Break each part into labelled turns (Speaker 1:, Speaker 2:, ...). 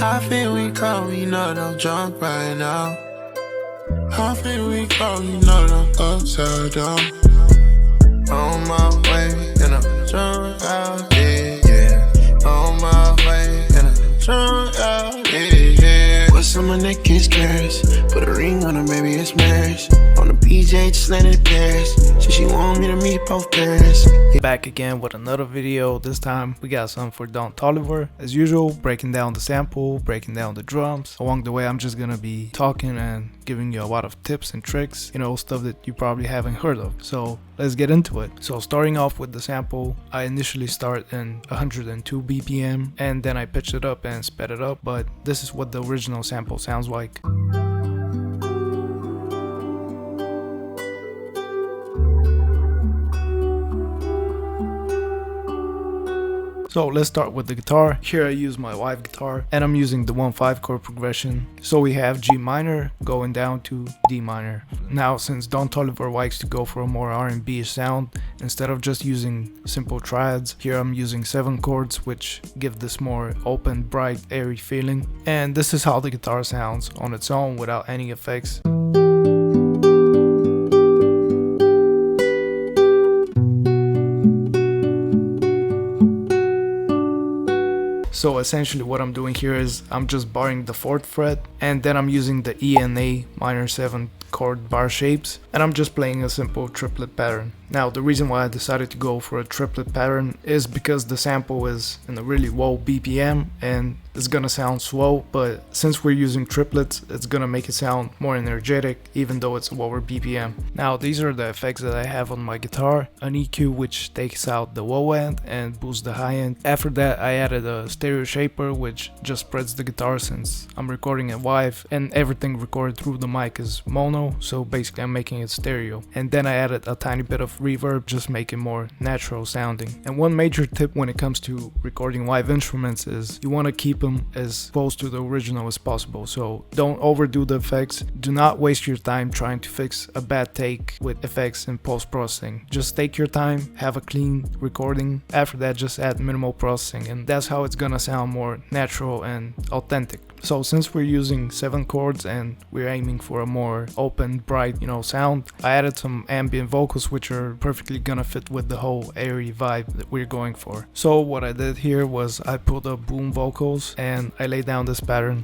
Speaker 1: I think we call, you know that I'm drunk right now. I think we call, you know that I'm upside down. On my way, and I'm drunk out, yeah. On my way, and I'm drunk out, yeah. Put some on that kiss cares. Put a ring on her, baby, it's marriage. On the BJ, just landed Paris. She want me to meet both parents.
Speaker 2: Back again with another video. This time we got something for TOLIVER. As usual, breaking down the sample, breaking down the drums. Along the way, I'm just gonna be talking and giving you a lot of tips and tricks, you know, stuff that you probably haven't heard of. So let's get into it. So starting off with the sample, I initially start in 102 BPM and then I pitch it up and sped it up, but this is what the original sample sounds like. So let's start with the guitar. Here I use my Wife guitar and I'm using the 1/5 chord progression. So we have G minor going down to D minor. Now since TOLIVER likes to go for a more R&B-ish sound, instead of just using simple triads, here I'm using 7 chords which give this more open, bright, airy feeling. And this is how the guitar sounds on its own without any effects. So essentially what I'm doing here is I'm just barring the 4th fret and then I'm using the E and A minor 7 chord bar shapes and I'm just playing a simple triplet pattern. Now the reason why I decided to go for a triplet pattern is because the sample is in a really low BPM and it's gonna sound slow, but since we're using triplets it's gonna make it sound more energetic even though it's lower BPM. Now these are the effects that I have on my guitar. An EQ which takes out the low end and boosts the high end. After that I added a stereo shaper which just spreads the guitar since I'm recording it live and everything recorded through the mic is mono, so basically I'm making it stereo. And then I added a tiny bit of reverb, just make it more natural sounding. And one major tip when it comes to recording live instruments is you want to keep them as close to the original as possible. So don't overdo the effects. Do not waste your time trying to fix a bad take with effects and post-processing. Just take your time, have a clean recording. After that just add minimal processing and that's how it's gonna sound more natural and authentic. So since we're using 7 chords and we're aiming for a more open, bright, you know, sound, I added some ambient vocals which are perfectly gonna fit with the whole airy vibe that we're going for. So what I did here was I put up boom vocals and I laid down this pattern.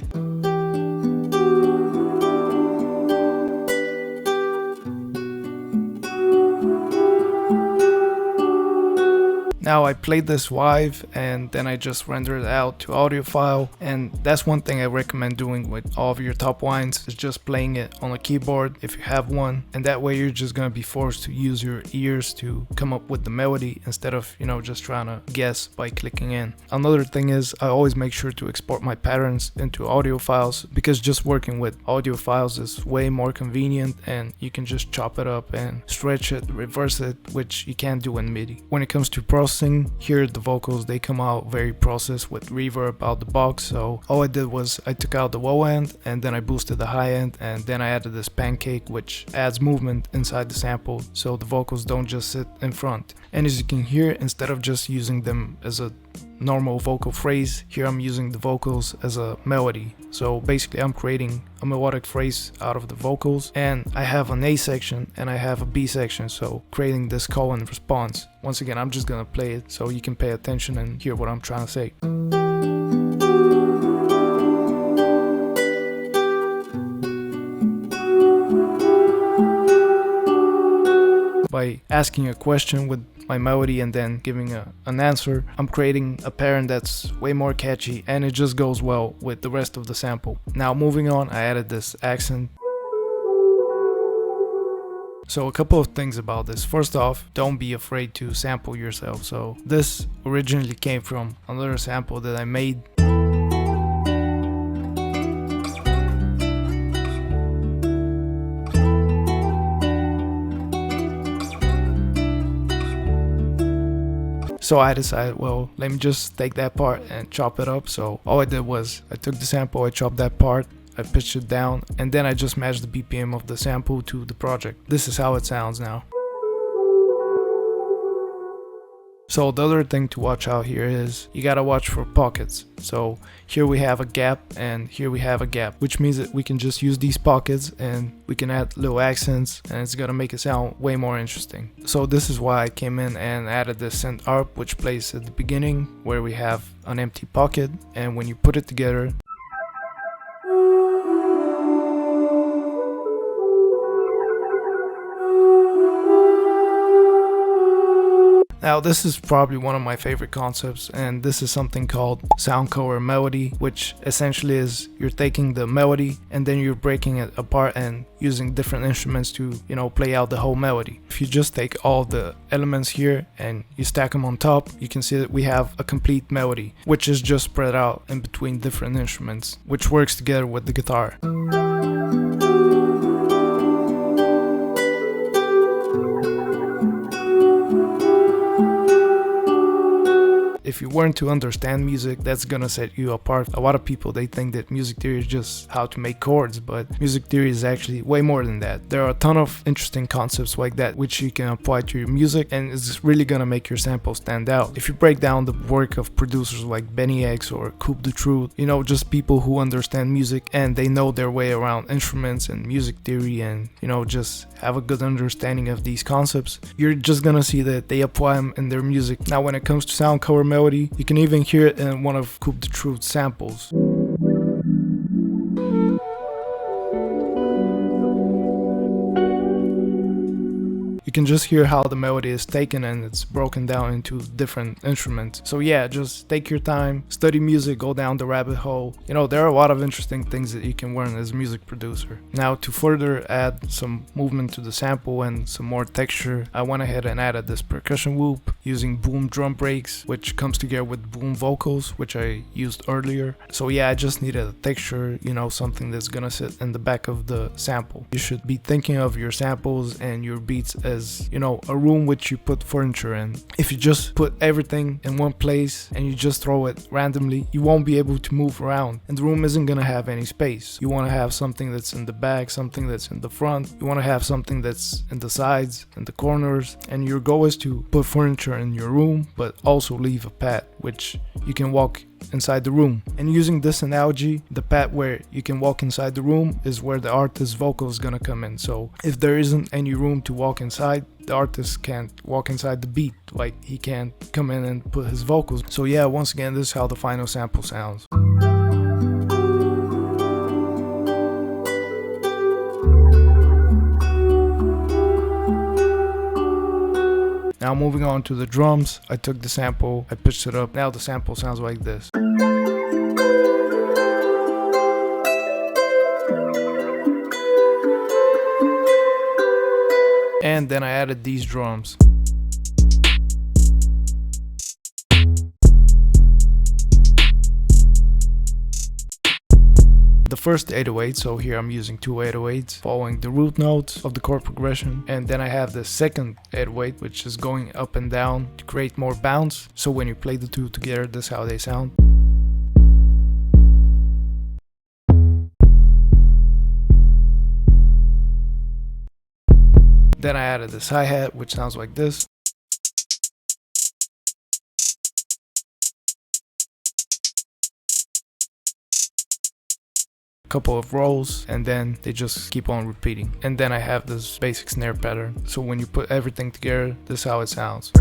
Speaker 2: Now I played this live and then I just rendered it out to audio file, and that's one thing I recommend doing with all of your top lines is just playing it on a keyboard if you have one, and that way you're just gonna be forced to use your ears to come up with the melody instead of, you know, just trying to guess by clicking in. Another thing is I always make sure to export my patterns into audio files because just working with audio files is way more convenient and you can just chop it up and stretch it, reverse it, which you can't do in MIDI. When it comes to processing, here the vocals they come out very processed with reverb out the box, so all I did was I took out the low end and then I boosted the high end and then I added this pancake which adds movement inside the sample so the vocals don't just sit in front. And as you can hear, instead of just using them as a normal vocal phrase, here I'm using the vocals as a melody. So basically I'm creating a melodic phrase out of the vocals, and I have an A section and I have a B section, so creating this call and response. Once again, I'm just gonna play it so you can pay attention and hear what I'm trying to say. By asking a question with my melody and then giving an answer, I'm creating a pattern that's way more catchy and it just goes well with the rest of the sample. Now moving on, I added this accent. So a couple of things about this. First off, don't be afraid to sample yourself. So this originally came from another sample that I made. So I decided, well, let me just take that part and chop it up. So all I did was I took the sample, I chopped that part, I pitched it down, and then I just matched the BPM of the sample to the project. This is how it sounds now. So the other thing to watch out here is you gotta watch for pockets. So here we have a gap and here we have a gap, which means that we can just use these pockets and we can add little accents and it's gonna make it sound way more interesting. So this is why I came in and added the Synth Arp, which plays at the beginning where we have an empty pocket, and when you put it together, now this is probably one of my favorite concepts, and this is something called sound color melody, which essentially is you're taking the melody and then you're breaking it apart and using different instruments to, you know, play out the whole melody. If you just take all the elements here and you stack them on top, you can see that we have a complete melody, which is just spread out in between different instruments, which works together with the guitar. If you weren't to understand music, that's gonna set you apart. A lot of people, they think that music theory is just how to make chords, but music theory is actually way more than that. There are a ton of interesting concepts like that which you can apply to your music, and it's really gonna make your sample stand out. If you break down the work of producers like Benny X or Coupe de Truth, you know, just people who understand music and they know their way around instruments and music theory, and, you know, just have a good understanding of these concepts, you're just gonna see that they apply them in their music. Now when it comes to sound color melody, you can even hear it in one of Coupe de Truth's samples. You can just hear how the melody is taken and it's broken down into different instruments. So yeah, just take your time, study music, go down the rabbit hole. You know, there are a lot of interesting things that you can learn as a music producer. Now to further add some movement to the sample and some more texture, I went ahead and added this percussion loop using boom drum breaks, which comes together with boom vocals, which I used earlier. So yeah, I just needed a texture, you know, something that's gonna sit in the back of the sample. You should be thinking of your samples and your beats as, you know, a room which you put furniture in. If you just put everything in one place and you just throw it randomly, you won't be able to move around and the room isn't gonna have any space. You want to have something that's in the back, something that's in the front, you want to have something that's in the sides and the corners, and your goal is to put furniture in your room but also leave a path which you can walk inside the room. And using this analogy, the path where you can walk inside the room is where the artist's vocal is gonna come in. So if there isn't any room to walk inside, the artist can't walk inside the beat, like he can't come in and put his vocals. So yeah, once again, this is how the final sample sounds. Now moving on to the drums, I took the sample, I pitched it up. Now the sample sounds like this. And then I added these drums. The first 808, so here I'm using two 808s following the root notes of the chord progression, and then I have the second 808 which is going up and down to create more bounce, so when you play the two together, that's how they sound. Then I added this hi-hat which sounds like this. Couple of rolls, and then they just keep on repeating. And then I have this basic snare pattern, so when you put everything together, this is how it sounds.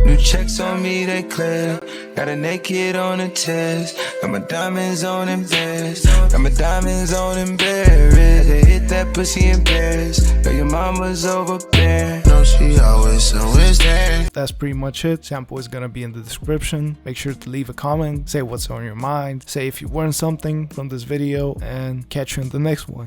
Speaker 1: New checks on me, they clear. Got a naked on a test. Got my diamonds on embarrassed. Got my diamonds on embarrassed. They hit that pussy in Paris. Know your mama's overbearing. No, she always there.
Speaker 2: That's pretty much it. Sample is gonna be in the description. Make sure to leave a comment. Say what's on your mind. Say if you learned something from this video, and catch you in the next one.